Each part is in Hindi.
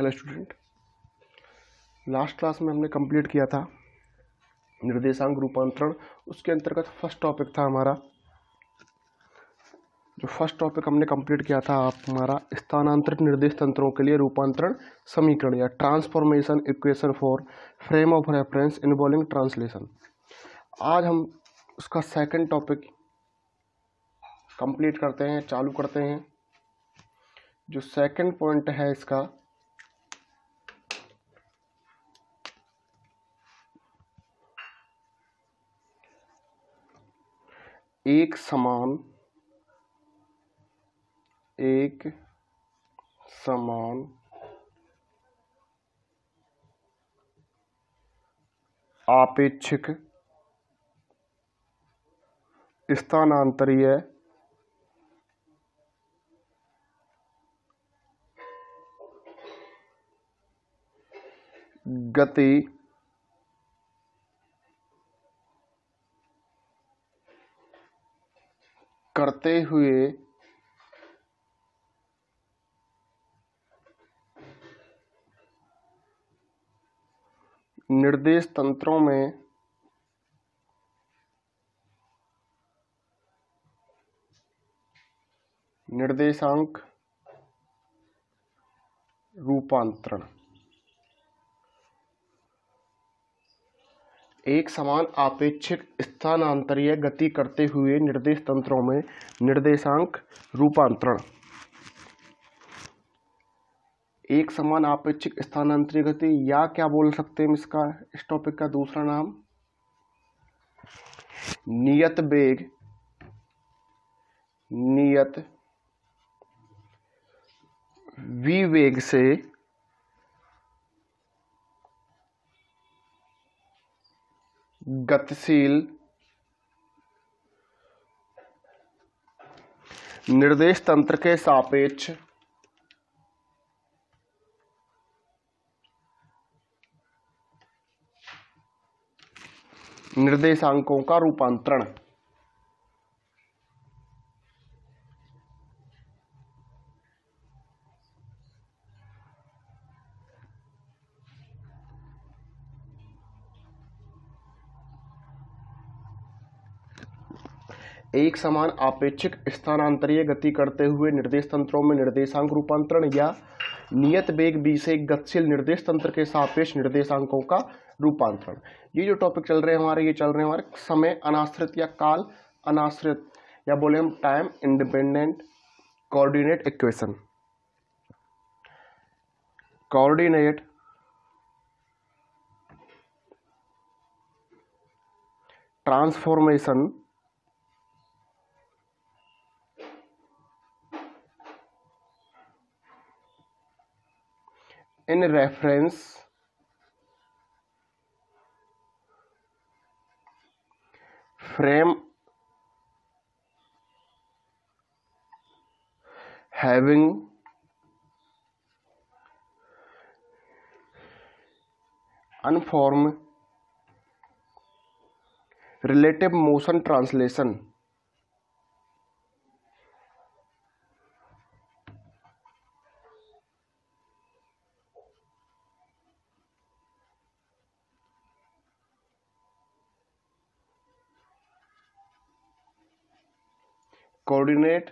हेलो स्टूडेंट, लास्ट क्लास में हमने कंप्लीट किया था निर्देशांक रूपांतरण। उसके अंतर्गत फर्स्ट टॉपिक था हमारा, जो फर्स्ट टॉपिक हमने कंप्लीट किया था आप हमारा स्थानांतरित निर्देश तंत्रों के लिए रूपांतरण समीकरण या transformation equation for frame of reference involving translation. आज हम उसका सेकंड टॉपिक कंप्लीट करते हैं, चालू करते हैं। जो सेकंड पॉइंट है इसका, एक समान आपेक्षिक स्थानांतरीय गति करते हुए निर्देश तंत्रों में निर्देशांक रूपांतरण। एक समान आपेक्षिक स्थानांतरीय गति करते हुए निर्देश तंत्रों में निर्देशांक रूपांतरण। एक समान आपेक्षिक स्थानांतरीय गति, या क्या बोल सकते हैं इसका, इस टॉपिक का दूसरा नाम नियत विवेग से गतिशील निर्देश तंत्र के सापेक्ष निर्देशांकों का रूपांतरण। एक समान आपेक्षिक स्थानांतरीय गति करते हुए निर्देश तंत्रों में निर्देशांक रूपांतरण या नियत वेग v से गतिशील निर्देश तंत्र के सापेक्ष निर्देशांकों का रूपांतरण। ये जो टॉपिक चल रहे हैं हमारे, ये चल रहे हैं हमारे समय अनाश्रित या काल अनाश्रित, या बोले हम time independent coordinate equation, coordinate transformation in reference frame having unformed relative motion translation। Coordinate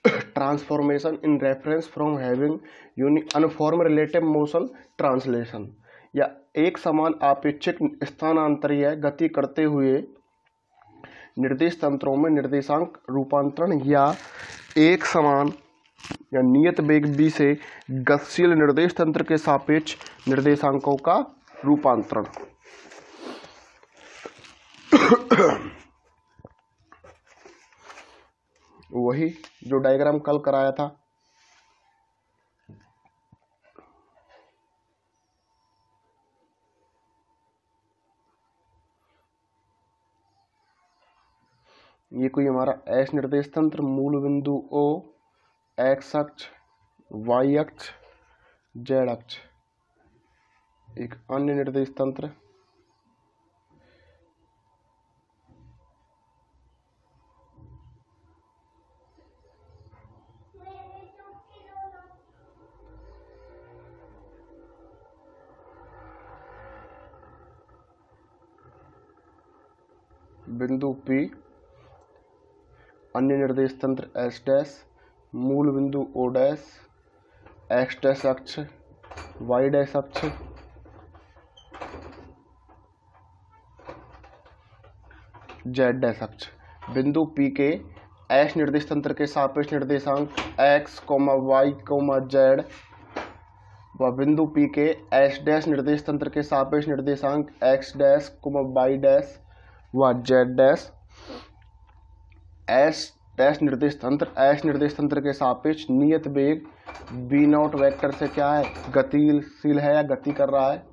transformation in reference from having uniform relative motion translation, या एक समान आपेक्षिक स्थानांतरीय गति करते हुए निर्देश तंत्रों में निर्देशांक रूपांतरण या एक समान या नियत वेग v से गतिशील निर्देश तंत्र के सापेक्ष निर्देशांकों का रूपांतरण। वही जो डायग्राम कल कराया था, ये कोई हमारा एस निर्देश तंत्र, मूल बिंदु O, एक्स अक्ष, वाई अक्ष, जेड अक्ष। एक अन्य निर्देश तंत्र बिंदु P, अन्य निर्देश तंत्र S डैश, मूल बिंदु O डैश, X डैश अक्ष, Y डैश अक्ष, Z डैश अक्ष। बिंदु P के S निर्देश तंत्र के सापेक्ष निर्देशांक X, Y, Z व बिंदु P के S डैश निर्देश तंत्र के सापेक्ष निर्देशांक X डैश, Y डैश व Z डैश। S निर्देश तंत्र के सापेक्ष नियत वेग v0 वेक्टर से क्या है, गतिशील है या गति कर रहा है।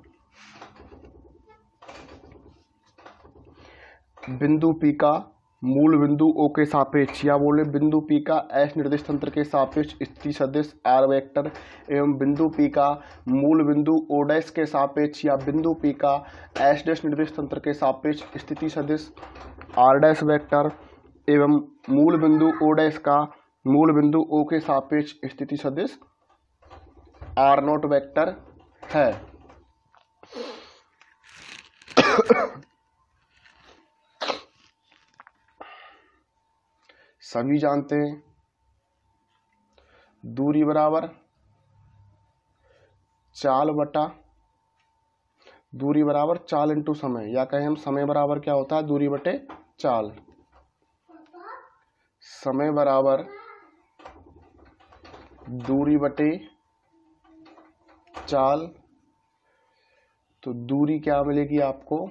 बिंदु P का मूल बिंदु O के सापेक्ष या बोले बिंदु P का S निर्देश तंत्र के सापेक्ष स्थिति सदिश R वेक्टर एवं बिंदु P का मूल बिंदु O डैश के सापेक्ष या बिंदु P का S डैश निर्देश तंत्र के सापेक्ष स्थिति सदिश R डैश वेक्टर एवं मूल बिंदु O डैश का मूल बिंदु O के सापेक्ष स्थिति सदिश R0 वेक्टर है। सभी जानते हैं दूरी बराबर चाल बटा दूरी बराबर चाल इंटू समय, या कहें हम समय बराबर क्या होता है, दूरी बटे चाल। समय बराबर दूरी बटे चाल, तो दूरी क्या मिलेगी आपको,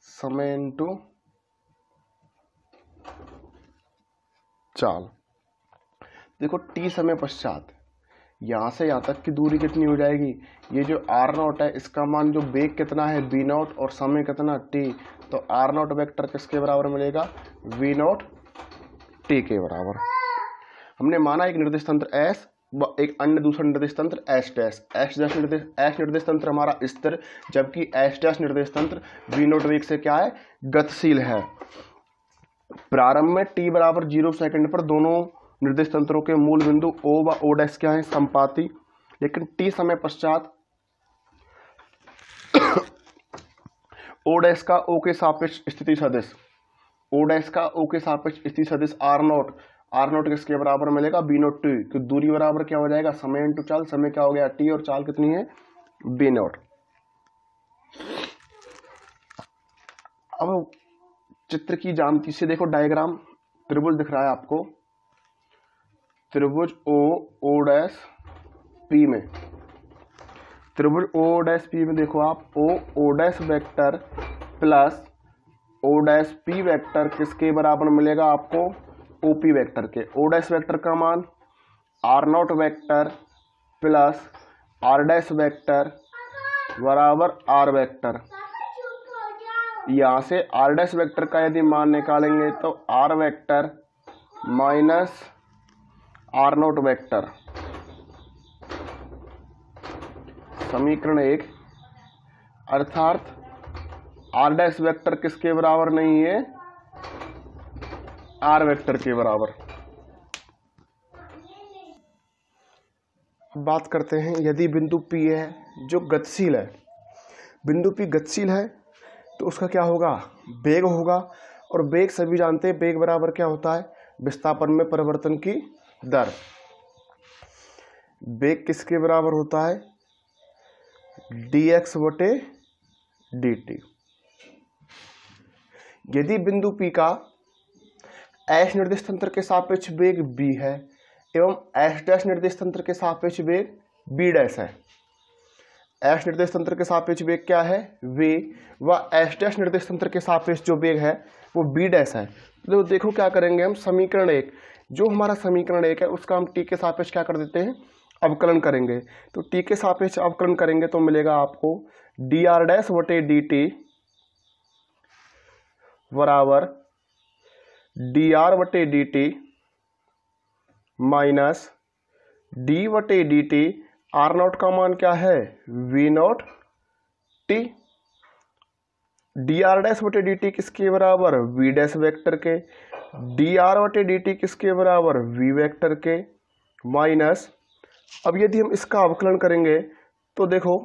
समय इंटू चाल। देखो t समय पश्चात यहाँ से यहाँ तक की दूरी कितनी हो जाएगी, ये जो r0 है इसका मान जो वेग कितना है v0 और समय कितना t, तो r0 वेक्टर किसके बराबर मिलेगा, v0 t के बराबर। हमने माना एक निर्देश तंत्र S व एक अन्य दूसरा निर्देश तंत्र S डैश। S निर्देश तंत्र हमारा स्थिर, जबकि S डैश निर्देश तंत्र v0 वेग से क्या है, गतिशील है। प्रारंभ में t बराबर 0 सेकंड पर दोनों निर्देश तंत्रों के मूल बिंदु O व O डैश क्या है, संपाती, लेकिन t समय पश्चात O डैश का O के सापेक्ष स्थिति सदिश, O डैश का O के सापेक्ष स्थिति सदिश R0 किसके बराबर मिलेगा, v0 t। तो दूरी बराबर क्या हो जाएगा, समय इंटू चाल, समय क्या हो गया t और चाल कितनी है v0। अब चित्र की ज्यामिति से देखो, डायग्राम त्रिभुज दिख रहा है आपको, त्रिभुज O डैश P में, त्रिभुज O डैश P में देखो आप O dash vector plus O dash P vector किसके बराबर मिलेगा आपको, OP वेक्टर के। O डैश वेक्टर का मान R0 vector plus R dash vector बराबर R वेक्टर। यहाँ से R डैश वेक्टर का यदि मान निकालेंगे तो R vector minus R0 vector, समीकरण 1। अर्थात R डैश वेक्टर किसके बराबर नहीं है, R वेक्टर के बराबर। बात करते हैं, यदि बिंदु P है जो गतिशील है, बिंदु P गतिशील है तो उसका क्या होगा, वेग होगा, और वेग सभी जानते हैं वेग बराबर क्या होता है, विस्थापन में परिवर्तन की दर। वेग किसके बराबर होता है, dx बटे dt। यदि बिंदु P का S निर्देश तंत्र के सापेक्ष वेग b है एवं S डैश निर्देश तंत्र के सापेक्ष वेग b डैश है, S निर्देश तंत्र के सापेक्ष वेग क्या है v, व S डैश निर्देश तंत्र के सापेक्ष जो वेग है वो b डैश है। तो देखो क्या करेंगे हम, समीकरण 1, जो हमारा समीकरण 1 है उसका हम t के सापेक्ष क्या कर देते हैं, अवकलन करेंगे। तो t के सापेक्ष अवकलन करेंगे तो मिलेगा आपको dr डैश बटे dt बराबर dr बटे dt माइनस d बटे dt। R0 का मान क्या है, v0 t। dr डैश बटे dt किसके बराबर, v डैश वेक्टर के। dr बटे dt किसके बराबर, v वेक्टर के, माइनस, अब यदि हम इसका अवकलन करेंगे तो देखो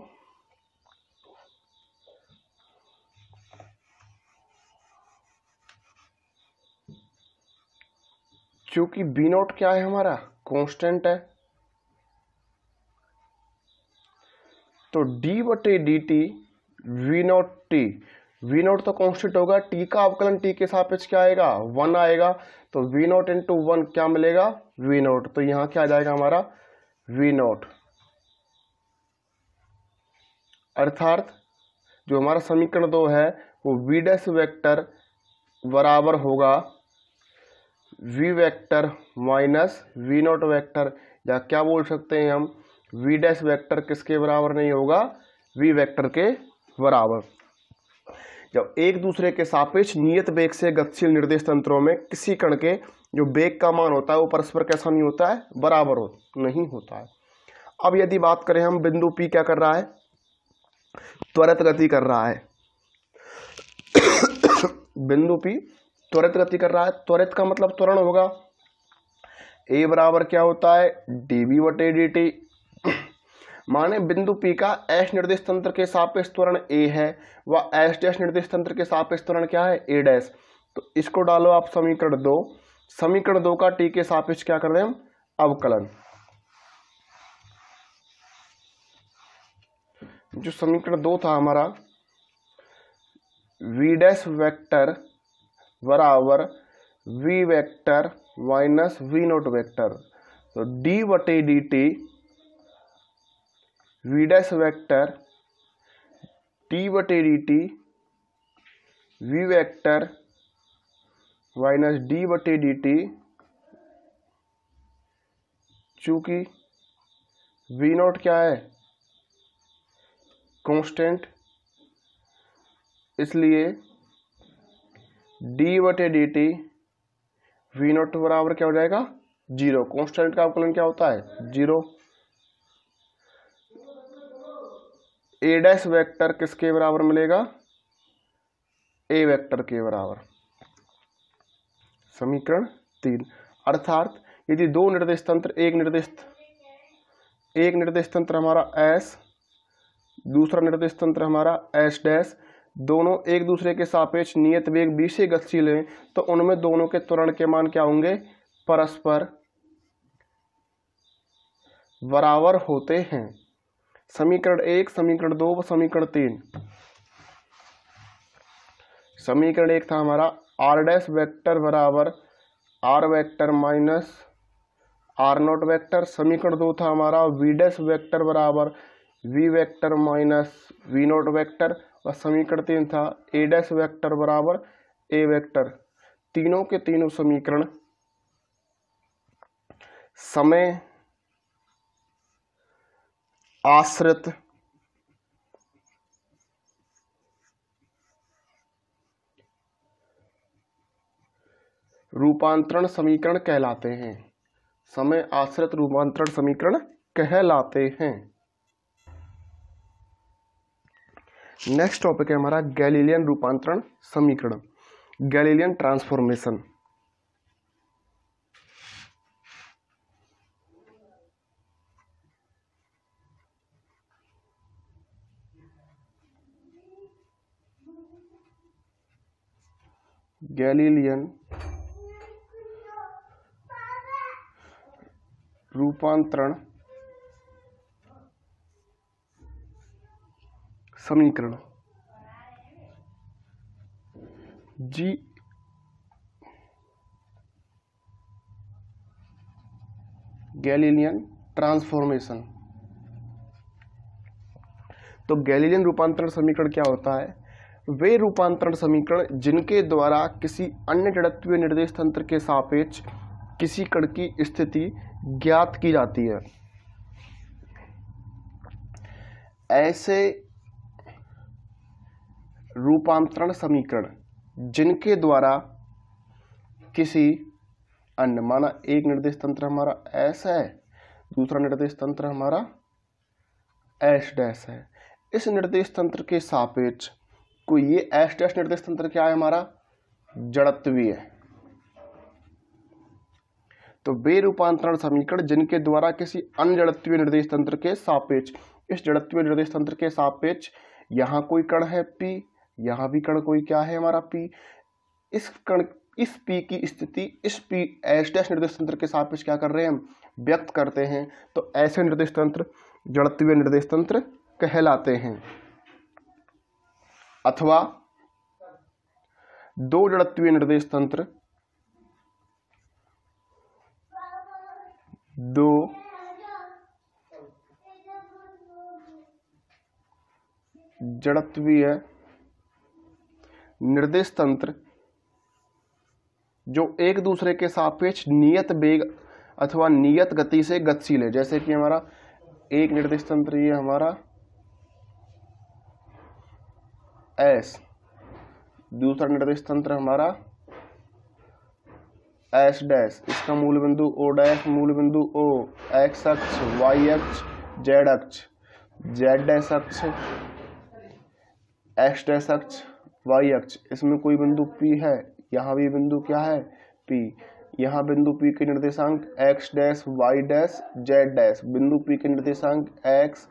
क्योंकि बी नॉट क्या है हमारा, कांस्टेंट है, तो डी बटे D T v naught t, v naught तो कांस्टेंट होगा, टी का अवकलन टी के सापेक्ष क्या आएगा, 1 आएगा, तो वी नॉट इंटू 1 क्या मिलेगा, वी नॉट, तो यहां क्या आ जाएगा हमारा वी नॉट। अर्थात जो हमारा समीकरण 2 है वो वी डैश वेक्टर बराबर होगा v vector minus we not vector, या क्या बोल सकते हैं हम, वी डैश वेक्टर किसके बराबर नहीं होगा, वी वेक्टर के बराबर। जब एक दूसरे के सापेक्ष नियत वेग से गतिशील निर्देश तंत्रों में किसी कण के जो वेग का मान होता है वो परस्पर कैसा नहीं होता है, बराबर नहीं होता है। अब यदि बात करें हम, बिंदु P क्या कर रहा है, त्वरित गति कर रहा है बिंदु P त्वरित गति कर रहा है, त्वरित का मतलब त्वरण होगा, A बराबर क्या होता है, dB बटे dt। माने बिंदु P का एस निर्देश तंत्र के सापेक्ष त्वरण A है, व एस डैश निर्देश तंत्र के सापेक्ष त्वरण क्या है, A डैश। तो इसको डालो आप समीकरण 2, समीकरण 2 का T के सापेक्ष क्या कर रहे हैं हम, अवकलन। जो समीकरण 2 था हमारा, V डैश वेक्टर बराबर we vector minus we not vector, तो डी बटे D T V dash vector T बटे D T V vector minus D बटे डी टी, चूंकि वी नॉट क्या है, कांस्टेंट, इसलिए डी बटे डी टी वी नॉट बराबर क्या हो जाएगा, 0। कांस्टेंट का अवकलन क्या होता है, 0। ए डैश वेक्टर किसके बराबर मिलेगा, ए वेक्टर के बराबर। समीकरण 3, अर्थात यदि दो निर्देश तंत्र, एक निर्देश तंत्र हमारा एस, दूसरा निर्देश तंत्र हमारा एस डैश, दोनों एक दूसरे के सापेक्ष नियत वेग b से गतिशील हैं, तो उनमें दोनों के त्वरण के मान क्या होंगे, परस्पर बराबर होते हैं। समीकरण 1, समीकरण 2 व समीकरण 3। समीकरण 1 था हमारा आर डैश वेक्टर बराबर r vector minus are not vector. समीकरण 2 था हमारा वी डैश वेक्टर बराबर we vector minus we not vector, और समीकरण 3 था ए डैश वेक्टर बराबर ए वेक्टर। तीनों के तीनों समीकरण समय आश्रित रूपांतरण समीकरण कहलाते हैं, समय आश्रित रूपांतरण समीकरण कहलाते हैं। नेक्स्ट टॉपिक है हमारा गैलीलियन रूपांतरण समीकरण, गैलीलियन ट्रांसफॉर्मेशन। गैलीलियन रूपांतरण समीकरण जी गैलीलियन ट्रांसफॉर्मेशन। तो गैलीलियन रूपांतरण समीकरण क्या होता है, वे रूपांतरण समीकरण जिनके द्वारा किसी अन्य जड़त्वीय निर्देश तंत्र के सापेक्ष किसी कण की स्थिति ज्ञात की जाती है। ऐसे रूपांतरण समीकरण जिनके द्वारा किसी अन्य, माना एक निर्देश तंत्र हमारा एस है, दूसरा निर्देश तंत्र हमारा एस डैश है, इस निर्देश तंत्र के सापेक्ष कोई ये एस डैश निर्देश तंत्र क्या है हमारा, जड़त्वीय है। तो वे रूपांतरण समीकरण जिनके द्वारा किसी अन्य जड़त्वीय निर्देश तंत्र के सापेक्ष, इस जड़त्वीय निर्देश तंत्र के सापेक्ष यहाँ कोई कण है P, यहाँ भी कण कोई क्या है हमारा P, इस कण इस P की स्थिति इस P एस डैश निर्देश तंत्र के सापेक्ष क्या कर रहे हैं हम, व्यक्त करते हैं, तो ऐसे निर्देश तंत्र जड़त्वीय निर्देश तंत्र कहलाते हैं। अथवा दो जड़त्वीय निर्देश तंत्र दो जड़त्वीय निर्देश तंत्र जो एक दूसरे के सापेक्ष नियत वेग अथवा नियत गति से गतिशील है। जैसे कि हमारा एक निर्देश तंत्र ये हमारा S, दूसरा निर्देश तंत्र हमारा S डैश, इसका मूल बिंदु O डैश, मूल बिंदु O, x अक्ष, y अक्ष, z अक्ष, z डैश अक्ष, x डैश अक्ष, y अक्ष, इसमें कोई बिंदु P है, यहाँ भी बिंदु क्या है P, यहाँ बिंदु P के निर्देशांक x dash, y dash, z dash, बिंदु P के निर्देशांक x,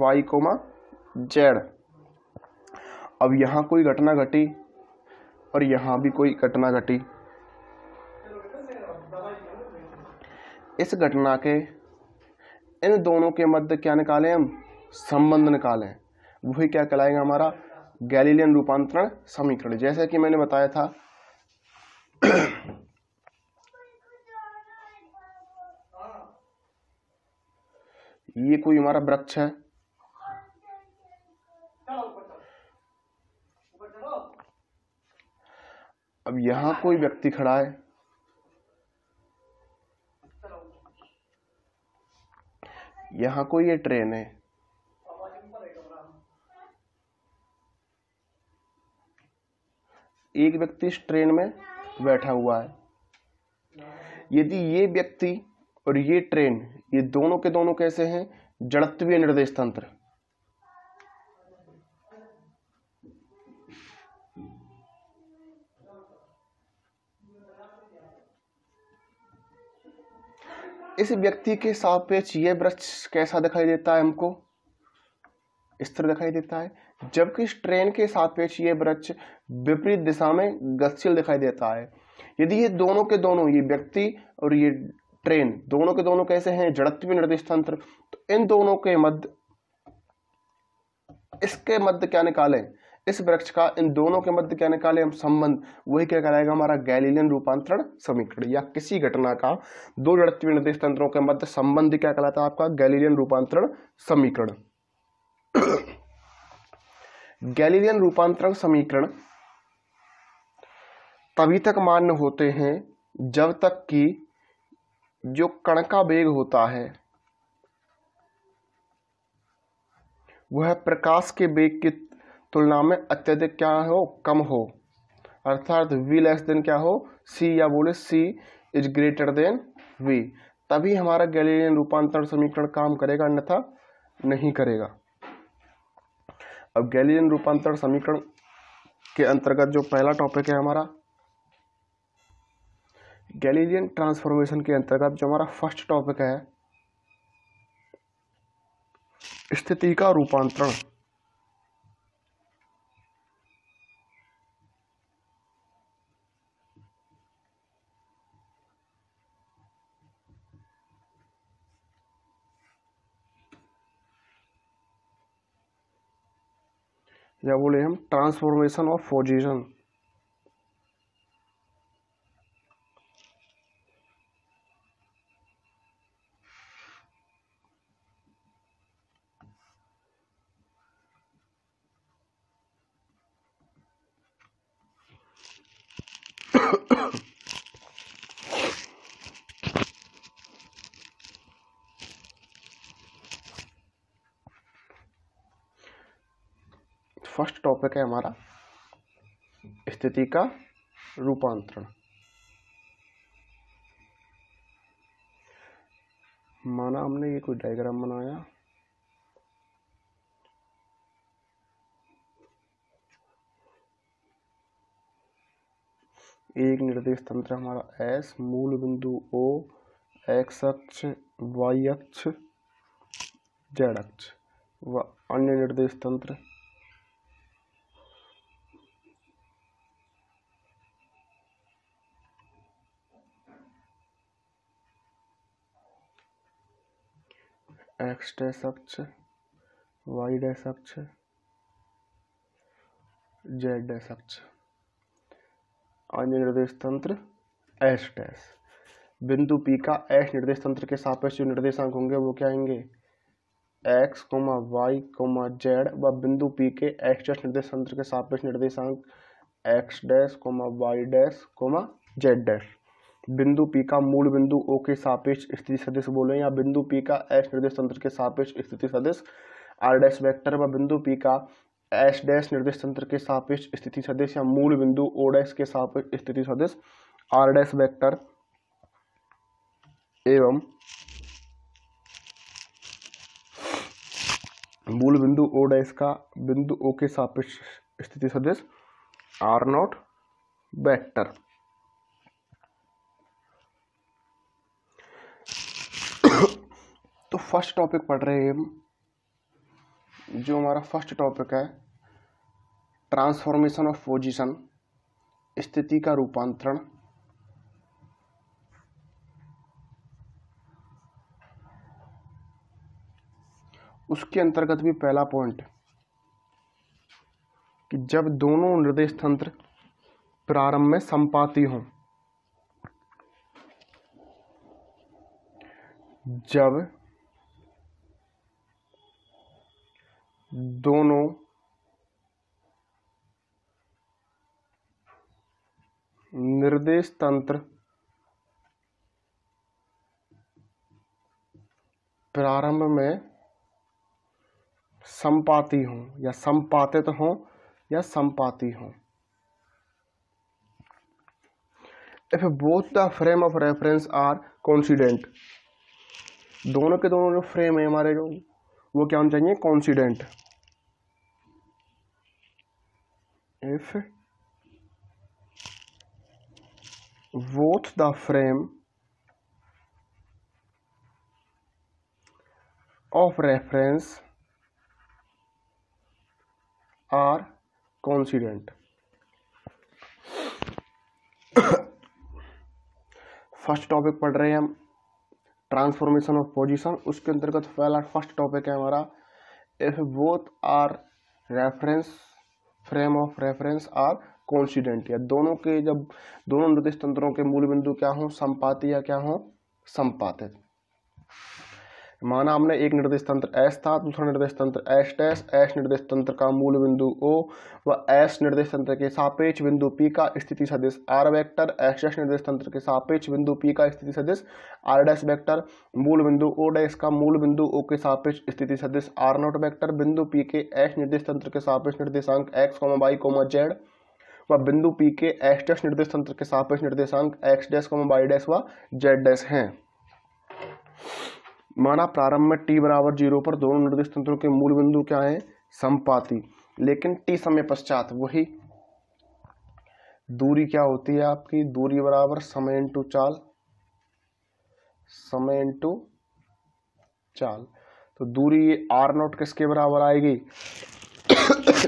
y, z। अब यहाँ कोई घटना घटी और यहाँ भी कोई घटना घटी, इस घटना के इन दोनों के मध्य क्या निकालें हम, संबंध निकालें, वही क्या कहलाएगा हमारा गैलीलियन रूपांतरण समीकरण। जैसे कि मैंने बताया था ये कोई हमारा वृक्ष है, अब यहाँ कोई व्यक्ति खड़ा है, यहाँ कोई ये ट्रेन है, एक व्यक्ति इस ट्रेन में बैठा हुआ है। यदि ये व्यक्ति और ये ट्रेन ये दोनों के दोनों कैसे हैं, जड़त्वीय निर्देश तंत्र। इस व्यक्ति के सापेक्ष ये वृक्ष कैसा दिखाई देता है हमको, इस तरह दिखाई देता है, जबकि इस ट्रेन के सापेक्ष ये वृक्ष विपरीत दिशा में गतिशील दिखाई देता है। यदि ये दोनों के दोनों, ये व्यक्ति और ये ट्रेन दोनों के दोनों कैसे हैं, जड़त्वीय निर्देश तंत्र, तो इन दोनों के मध्य, इसके मध्य क्या निकालें, इस वृक्ष का इन दोनों के मध्य क्या निकाले हम, संबंध, वही क्या कहलाएगा हमारा गैलीलियन रूपांतरण समीकरण। या किसी घटना का दो जड़त्वीय निर्देश तंत्रों के मध्य संबंध क्या कहलाता है आपका, गैलीलियन रूपांतरण समीकरण। गैलीलियन रूपांतरण समीकरण तभी तक मान्य होते हैं जब तक कि जो कण का वेग होता है वह प्रकाश के वेग की तुलना में अत्यधिक क्या हो, कम हो, अर्थात v लेस देन क्या हो, c, या बोले c is greater than v, तभी हमारा गैलीलियन रूपांतरण समीकरण काम करेगा, अन्यथा नहीं करेगा। अब गैलीलियन रूपांतरण समीकरण के अंतर्गत जो पहला टॉपिक है हमारा, गैलीलियन ट्रांसफॉर्मेशन के अंतर्गत जो हमारा फर्स्ट टॉपिक है, स्थिति का रूपांतरण। या बोले हम transformation of position. First topic है हमारा स्थिति का रूपांतरण। माना हमने ये कोई डायग्राम बनाया, एक निर्देश तंत्र हमारा S, मूल बिंदु O, x अक्ष, y अक्ष, z अक्ष, व अन्य निर्देश तंत्र एक्स डैश अक्ष, वाई डैश अक्ष, जेड डैश अक्ष। अन्य निर्देश तंत्र एस डैश। बिंदु P का एस निर्देश तंत्र के सापेक्ष जो निर्देशांक होंगे वो क्या होंगे, एक्स, वाई, जेड, व बिंदु P के एक्स डैश निर्देश तंत्र के सापेक्ष निर्देशांक x dash, Y dash, z dash. बिंदु P का मूल बिंदु O के सापेक्ष स्थिति सदिश बोले, या बिंदु P का एस निर्देश तंत्र के सापेक्ष स्थिति सदिश आर डैश वेक्टर, व बिंदु P का एस डैश निर्देश तंत्र के सापेक्ष स्थिति सदिश या मूल बिंदु O डैश के सापेक्ष स्थिति सदिश आर डैश वेक्टर एवं मूल बिंदु O डैश का बिंदु O के सापेक्ष स्थिति सदिश आर नॉट वेक्टर। तो फर्स्ट टॉपिक पढ़ रहे हैं हम, जो हमारा फर्स्ट टॉपिक है ट्रांसफॉर्मेशन ऑफ पोजीशन, स्थिति का रूपांतरण। उसके अंतर्गत भी पहला पॉइंट कि जब दोनों निर्देश तंत्र प्रारंभ में संपाती हों, जब दोनों निर्देश तंत्र प्रारंभ में संपाती हों या संपातित हों या संपाती हों, if both the frame of reference are coincident, दोनों के दोनों जो फ्रेम है हमारे जो वो क्या होना चाहिए, coincident. If both the frame of reference are coincident। First topic पढ़ रहे हैं हम ट्रांसफॉर्मेशन ऑफ पोजीशन। उसके अंतर्गत पहला फर्स्ट टॉपिक है हमारा if both are reference frame of reference are coincident, या दोनों के जब दोनों निर्देश तंत्रों के मूल बिंदु क्या हो, संपाती या क्या हो, संपातित। माना हमने एक निर्देश तंत्र एस था, दूसरा निर्देश तंत्र एस डैश, एस निर्देश तंत्र का मूल बिंदु O व एस निर्देश तंत्र के सापेक्ष बिंदु P का स्थिति सदिश आर वेक्टर, एस डैश निर्देश तंत्र के सापेक्ष बिंदु P का स्थिति सदिश आर डैश वेक्टर, मूल बिंदु O डैश का मूल बिंदु O के सापेक्ष स्थिति सदिश आर नॉट वेक्टर, बिंदु P के एस निर्देश तंत्र के सापेक्ष निर्देशांक एक्स, वाई, जेड, व बिंदु P के एक्स डैश निर्देश तंत्र के सापेक्ष निर्देशांक एक्स डैश, वाई डैश व जेड डैश हैं। माना प्रारंभ में t बराबर 0 पर दोनों निर्देश तंत्रों के मूल बिंदु क्या है, संपाती, लेकिन t समय पश्चात वही दूरी क्या होती है आपकी, दूरी बराबर समय इंटू चाल, समय इंटू चाल। तो दूरी ये आर नॉट किसके बराबर आएगी,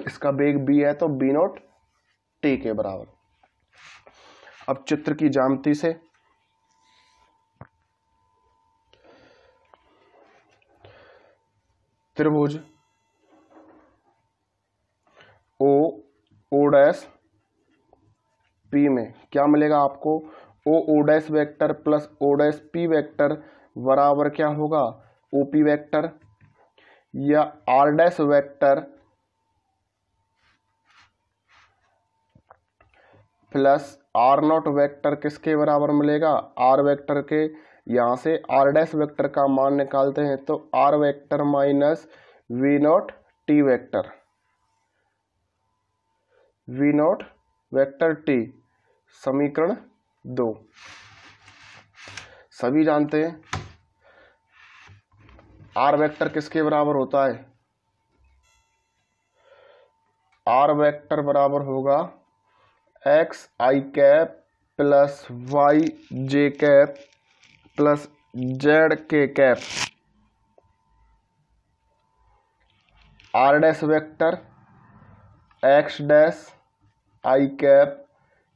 इसका वेग b है तो b नॉट t के बराबर। अब चित्र की ज्यामिति से त्रिभुज ओ डैश P में क्या मिलेगा आपको, O dash vector plus O dash P vector बराबर क्या होगा, OP वेक्टर, या R dash vector plus R nought vector किसके बराबर मिलेगा, R वेक्टर के। यहाँ से R डैश वेक्टर का मान निकालते हैं तो R vector minus V not T vector, V not vector T, समीकरण 2। सभी जानते हैं R वेक्टर किसके बराबर होता है, R वेक्टर बराबर होगा X I cap plus Y J cap plus Z K cap. R dash vector X dash I cap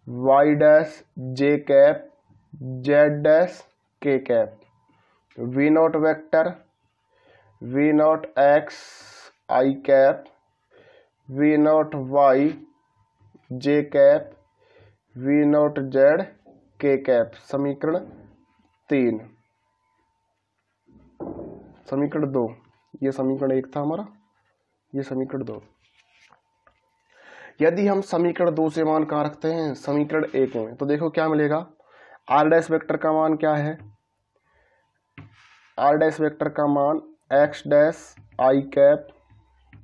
Y dash J cap Z dash K cap. V not vector V not X I cap V not Y J cap V not Z K cap. समीकरण 3। समीकरण 2, ये समीकरण 1 था हमारा, ये समीकरण 2। यदि हम समीकरण 2 से मान कहाँ रखते हैं, समीकरण 1 में, तो देखो क्या मिलेगा। आर डैश वेक्टर का मान क्या है, आर डैश वेक्टर का मान X dash I cap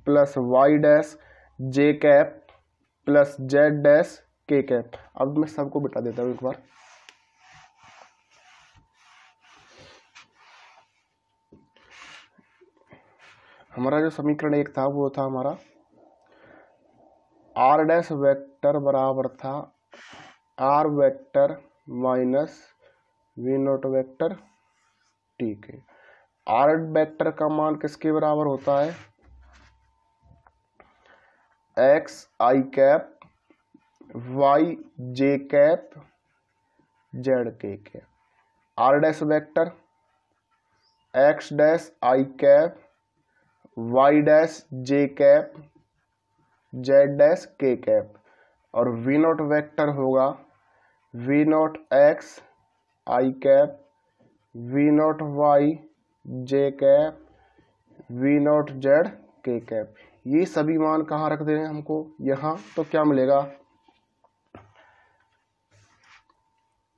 plus Y dash J cap plus Z dash K cap. अब मैं सबको बिठा देता हूँ एक बार। हमारा जो समीकरण 1 था वो था हमारा आर डैश वेक्टर बराबर था R vector minus V nought vector. ठीक है, आर वेक्टर का मान किसके बराबर होता है, X I cap Y J cap Z K cap. R dash vector X dash I cap Y dash J cap Z dash K cap. और वी नॉट वेक्टर होगा V not X I cap V not Y J cap V not Z K cap. ये सभी मान कहाँ रख देने हमको, यहाँ। तो क्या मिलेगा,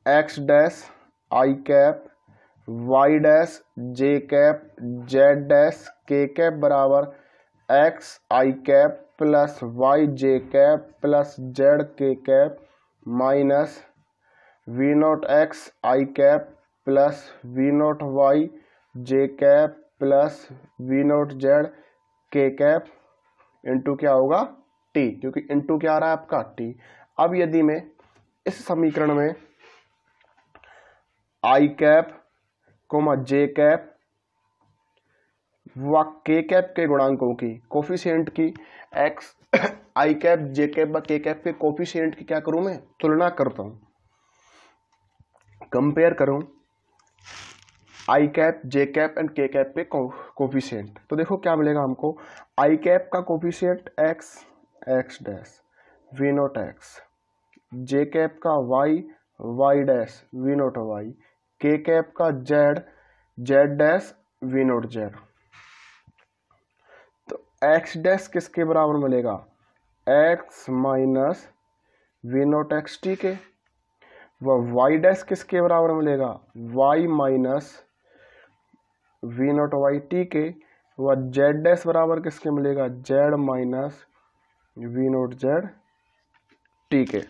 X dash I cap Y dash J cap Z dash K cap बराबर X I cap plus Y J cap plus Z K cap minus we not X I cap plus V not Y J cap plus V not Z K cap into क्या होगा टी, क्योंकि इंटू क्या आ रहा है आपका टी। अब यदि मैं इस समीकरण में आई कैप कोमा जे कैप व के कैप के गुणांकों की कोफिशिएंट की x I cap J cap व के कैप के कोफिशिएंट की क्या करूं, मैं तुलना करता हूं, कंपेयर करूं I cap J cap and K cap के कोफिशिएंट। तो देखो क्या मिलेगा हमको, आई कैप का coefficient X X dash V naught X, J cap का Y Y dash V naught Y, K cap का Z Z dash V note Z. तो एक्स डैश किसके बराबर मिलेगा, X minus V naught X T के। वह वाई डैश किसके बराबर मिलेगा, Y minus V naught Y T के। वह जेड डैश बराबर किसके मिलेगा, Z minus V note Z T के।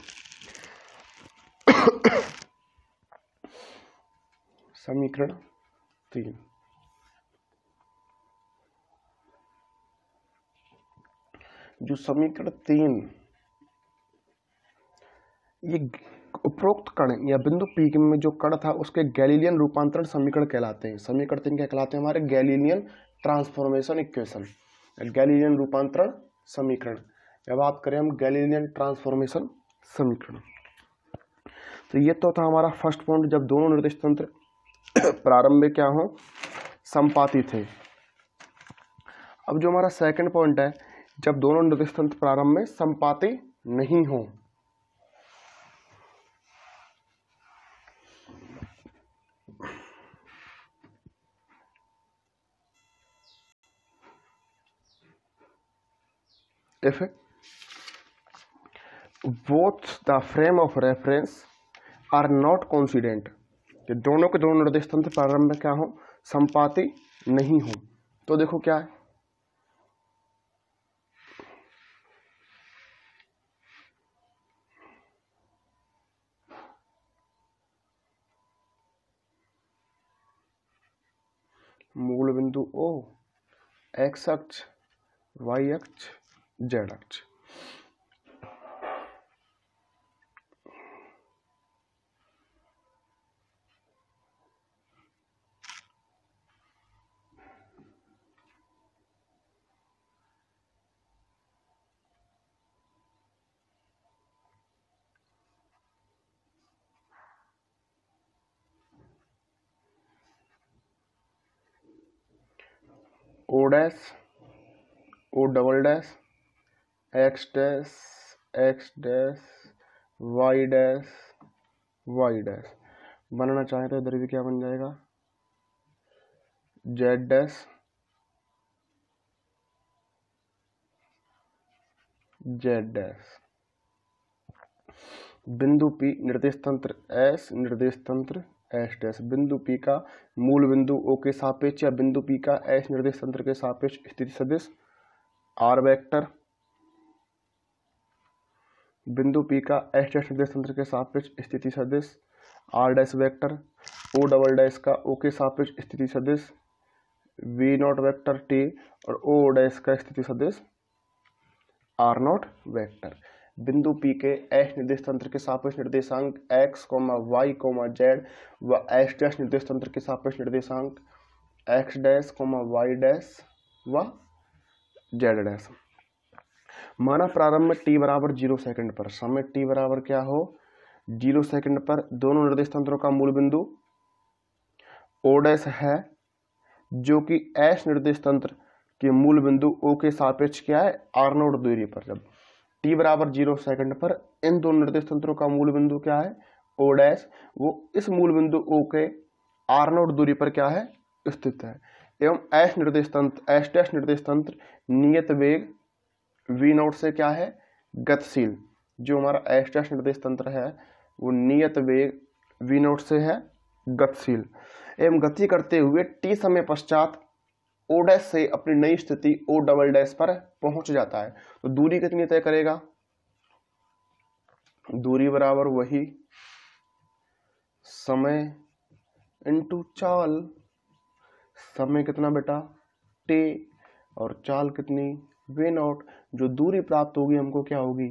समीकरण 3। जो समीकरण 3, ये उपरोक्त कण या बिंदु पी में जो कण था उसके गैलीलियन रूपांतरण समीकरण कहलाते हैं। समीकरण 3 क्या कहलाते हैं, हमारे गैलीलियन ट्रांसफॉर्मेशन इक्वेशन, गैलीलियन रूपांतरण समीकरण। या बात करें हम गैलीलियन ट्रांसफॉर्मेशन समीकरण, तो ये तो था हमारा फर्स्ट पॉइंट, जब दोनों निर्देश तंत्र प्रारंभ में क्या हो, संपाती थे। अब जो हमारा सेकंड पॉइंट है, जब दोनों निर्देश तंत्र प्रारंभ में संपाती नहीं हो। If both the frame of reference are not coincident, कि दोनों के दोनों निर्देश तंत्र प्रारंभ में क्या हो, संपाती नहीं हो। तो देखो क्या है, मूल बिंदु O, एक्स अक्ष वाई अक्ष जेड अक्ष। O dash O double dash X dash Y dash बनाना चाहें तो इधर भी क्या बन जाएगा, जेड डैश बिंदु P निर्देश तंत्र एस डैश। बिंदु P का मूल बिंदु O के सापेक्ष या बिंदु P का एस निर्देश तंत्र के सापेक्ष स्थिति सदिश आर वेक्टर। बिंदु P का एस डैश निर्देश तंत्र के सापेक्ष स्थिति सदिश R dash vector. O double dash का O के सापेक्ष स्थिति सदिश वी नॉट वेक्टर टी और ओ डैश का स्थिति सदिश आर नॉट वेक्टर। बिंदु P के एस निर्देश तंत्र के सापेक्ष निर्देशांक x, y, z व एस डैश निर्देश तंत्र के सापेक्ष निर्देशांक x डैश, y डैश व z डैश। माना प्रारंभ में t बराबर 0 सेकंड पर, समय t बराबर क्या हो 0 सेकंड पर दोनों निर्देश तंत्रों का मूल बिंदु o डैश है, जो कि एस निर्देश तंत्र के मूल बिंदु O के सापेक्ष क्या है, आर नोट दूरी पर। जब t बराबर 0 सेकंड पर इन दोनों निर्देश तंत्रों का मूल बिंदु क्या है, O डैश, वो इस मूल बिंदु O के आर नोट दूरी पर क्या है, स्थित है। एवं एस डैश निर्देश तंत्र नियत वेग v नोट से क्या है, गतिशील। जो हमारा एस डैश निर्देश तंत्र है वो नियत वेग v नोट से है गतिशील एवं गति करते हुए t समय पश्चात O डैश से अपनी नई स्थिति O डबल डैश पर पहुंच जाता है। तो दूरी कितनी तय करेगा, दूरी बराबर वही समय इंटू चाल। समय कितना बेटा t और चाल कितनी v नॉट। जो दूरी प्राप्त होगी हमको क्या होगी,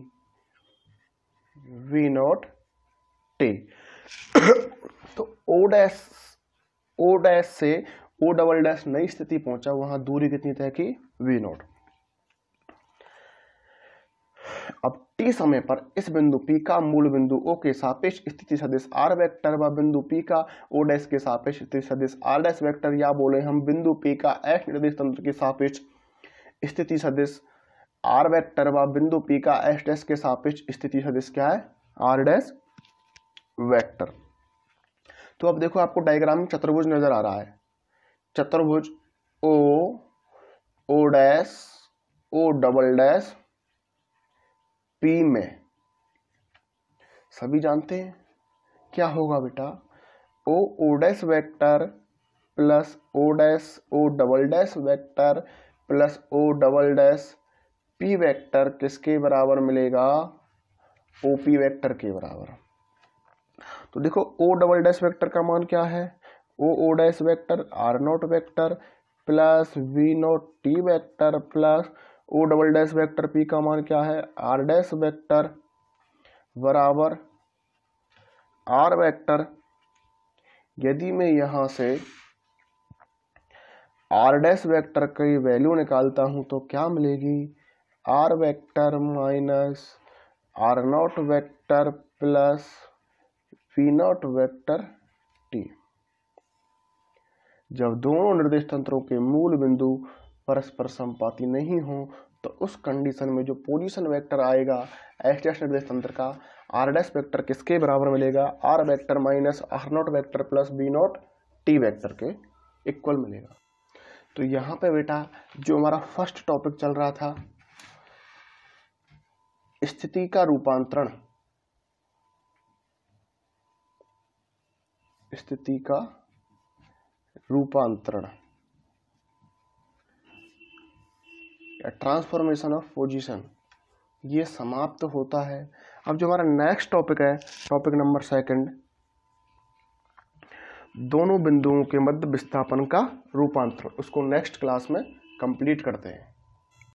v नॉट t। तो O डैश से O डबल डैश नई स्थिति पहुंचा, वहां दूरी कितनी तय की, v नॉट। अब t समय पर इस बिंदु P का मूल बिंदु O के सापेक्ष स्थिति सदिश r वेक्टर व बिंदु P का O डैश के सापेक्ष स्थिति सदिश r डैश वेक्टर, या बोले हम बिंदु P का S निर्देश तंत्र के सापेक्ष स्थिति सदिश r वेक्टर व बिंदु P का S डैश के सापेक्ष स्थिति सदिश क्या है, r डैश वेक्टर। तो अब देखो आपको डायग्राम में चतुर्भुज नजर आ रहा है, चतुर्भुज O dash O double dash P में सभी जानते हैं क्या होगा बेटा, O dash vector plus O dash O double dash vector plus O double dash P vector किसके बराबर मिलेगा, OP वेक्टर के बराबर। तो देखो O डबल डैश वेक्टर का मान क्या है, O dash vector R nought vector plus V not T vector plus O double dash vector P का मान क्या है, R डैश वेक्टर बराबर R वेक्टर। यदि मैं यहां से R डैश वेक्टर की वैल्यू निकालता हूं तो क्या मिलेगी, R vector minus R nought vector plus V not vector T। जब दोनों निर्देश तंत्रों के मूल बिंदु परस्पर संपाती नहीं हो तो उस कंडीशन में जो पोजीशन वेक्टर आएगा एस डैश निर्देश तंत्र का, आर डैश वेक्टर किसके बराबर मिलेगा, R vector minus are not vector plus B nought T vector के इक्वल मिलेगा। तो यहाँ पे बेटा जो हमारा फर्स्ट टॉपिक चल रहा था स्थिति का रूपांतरण, स्थिति का रूपांतरण या ट्रांसफॉर्मेशन ऑफ पोजीशन, ये समाप्त होता है। अब जो हमारा नेक्स्ट टॉपिक है, टॉपिक नंबर 2, दोनों बिंदुओं के मध्य विस्थापन का रूपांतरण, उसको नेक्स्ट क्लास में कंप्लीट करते हैं।